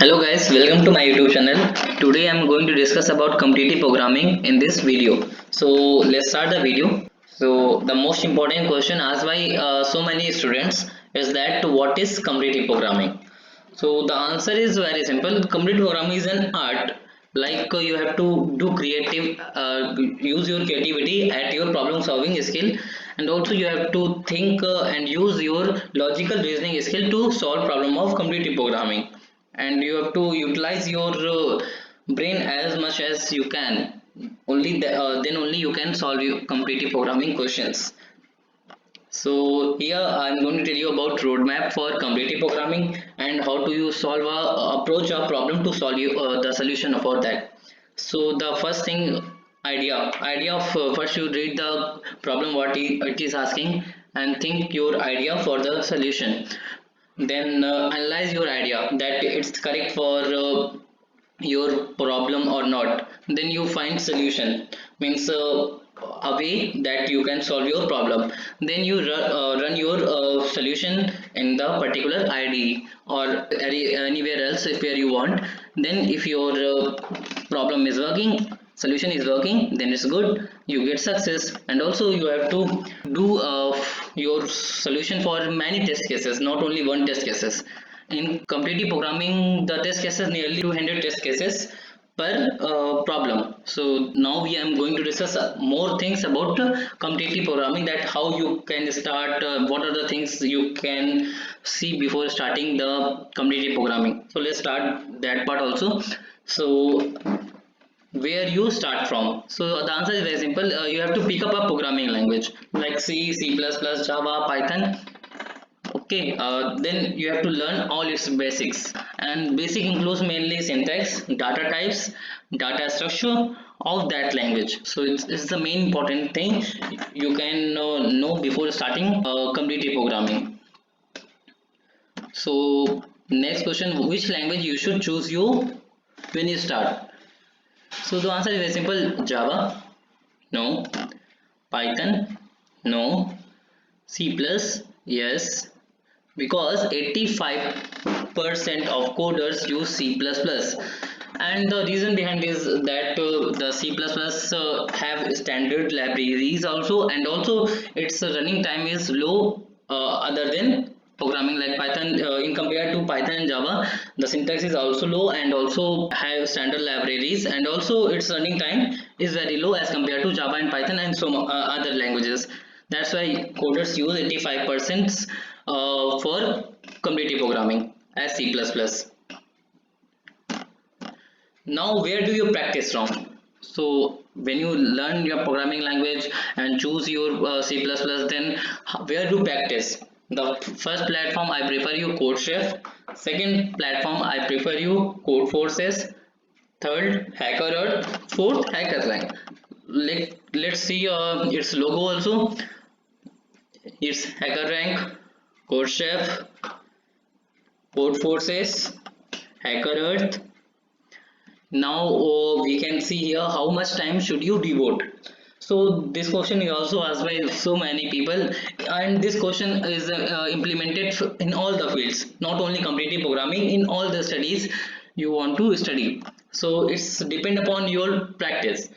Hello guys, welcome to my YouTube channel. Today I am going to discuss about competitive programming in this video. So let's start the video. So the most important question asked by so many students is that what is competitive programming? So the answer is very simple. Competitive programming is an art. Like you have to do use your creativity at your problem solving skill, and also you have to think and use your logical reasoning skill to solve problem of competitive programming, and you have to utilize your brain as much as you can. Then only you can solve your competitive programming questions. So here I'm going to tell you about roadmap for competitive programming and how to you solve approach a problem to solve the solution for that. So the first thing, idea of first you read the problem it is asking and think your idea for the solution. Then analyze your idea that it's correct for your problem or not. Then you find solution, means a way that you can solve your problem. Then you run your solution in the particular IDE or anywhere else if where you want. Then if your problem is working, solution is working, then it's good, you get success. And also you have to do your solution for many test cases, not only one test cases. In competitive programming, the test cases nearly 200 test cases per problem. So now we am going to discuss more things about competitive programming, that how you can start, what are the things you can see before starting the competitive programming. So let's start that part also. So where you start from? So the answer is very simple. You have to pick up a programming language like C, C++, Java, Python. Okay, then you have to learn all its basics, and basic includes mainly syntax, data types, data structure of that language. So it's the main important thing you can know before starting competitive programming. So next question, which language you should choose you when you start? So the answer is very simple. Java, no. Python, no. C plus, yes, because 85% of coders use C++, and the reason behind is that the C++ have standard libraries also, and also its running time is low other than programming like Python. In compared to Python and Java, the syntax is also low and also have standard libraries, and also its running time is very low as compared to Java and Python and some other languages. That's why coders use 85% for competitive programming as C++. Now where do you practice from? So when you learn your programming language and choose your C++, then where do you practice? The first platform I prefer you CodeChef, second platform I prefer you Codeforces, third HackerEarth, fourth HackerRank. Let's see its logo also. It's HackerRank, CodeChef, Codeforces, HackerEarth. Now we can see here how much time should you devote. So this question is also asked by so many people, and this question is implemented in all the fields, not only competitive programming, in all the studies you want to study. So it's depend upon your practice.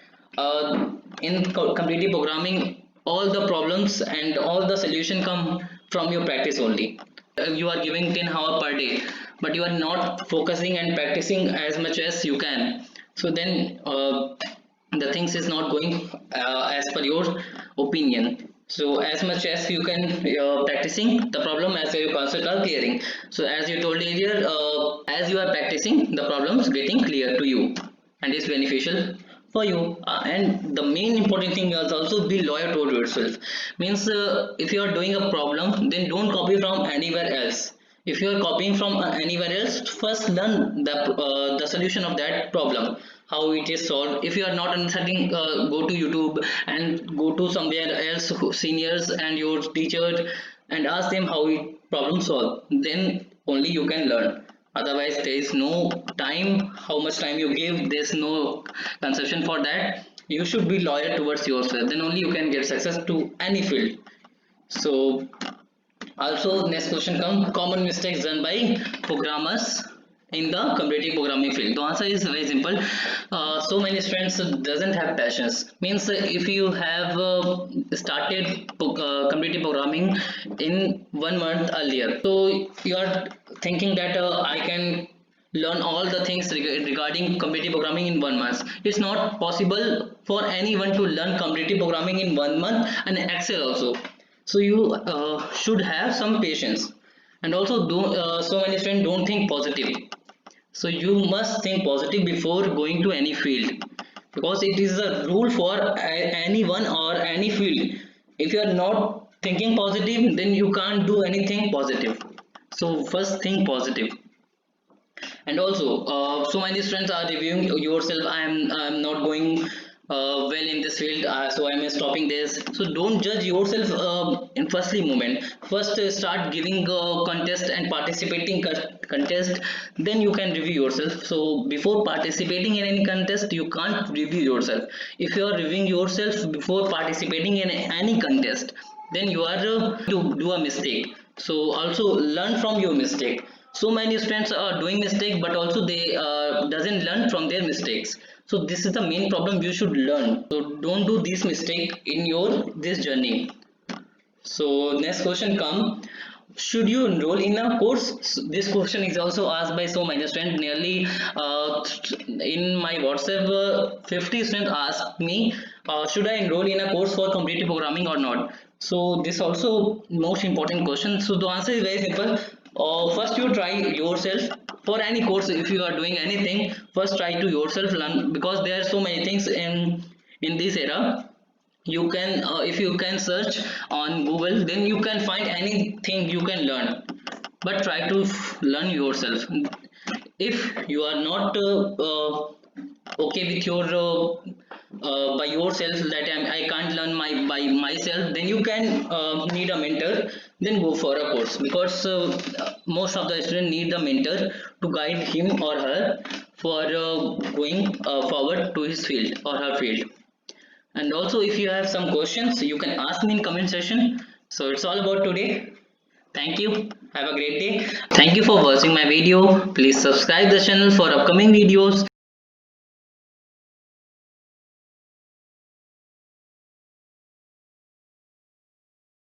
In competitive programming, all the problems and all the solution come from your practice only. You are giving 10 hours per day, but you are not focusing and practicing as much as you can. So then the things is not going as per your opinion. So as much as you can practicing the problem, as your concept are clearing. So as you told earlier, as you are practicing, the problems getting clear to you and is beneficial for you. And the main important thing is also be loyal to yourself. Means if you are doing a problem, then don't copy from anywhere else. If you are copying from anywhere else, first learn the solution of that problem, how it is solved. If you are not understanding, go to YouTube and go to somewhere else seniors and your teacher and ask them how it problem solved, then only you can learn. Otherwise there is no time, how much time you give, there's no conception for that. You should be loyal towards yourself, then only you can get success to any field. So also next question comes, common mistakes done by programmers in the competitive programming field? The answer is very simple. So many students doesn't have passions. Means if you have started competitive programming in 1 month earlier, so you are thinking that I can learn all the things regarding competitive programming in 1 month. It's not possible for anyone to learn competitive programming in 1 month, and Excel also. So you should have some patience. And also so many students don't think positive, so you must think positive before going to any field, because it is a rule for anyone or any field. If you are not thinking positive, then you can't do anything positive. So first think positive. And also so many students are reviewing yourself. I'm not going well in this field, so I'm stopping this. So don't judge yourself in firstly moment. First start giving contest and participating contest, then you can review yourself. So before participating in any contest, you can't review yourself. If you are reviewing yourself before participating in any contest, then you are to do a mistake. So also learn from your mistake. So many students are doing mistake, but also they doesn't learn from their mistakes. So this is the main problem. You should learn, so don't do this mistake in your this journey. So next question come, should you enroll in a course? This question is also asked by so many students. Nearly in my WhatsApp 50 students asked me, should I enroll in a course for competitive programming or not? So this also most important question. So the answer is very simple. First you try yourself. For any course, if you are doing anything, first try to yourself learn, because there are so many things in this era. You can if you can search on Google, then you can find anything you can learn, but try to learn yourself. If you are not okay with your by yourself, that I can't learn by myself, then you can need a mentor, then go for a course, because most of the students need the mentor to guide him or her for going forward to his field or her field. And also if you have some questions, you can ask me in comment section. So it's all about today. Thank you. Have a great day. Thank you for watching my video. Please subscribe the channel for upcoming videos.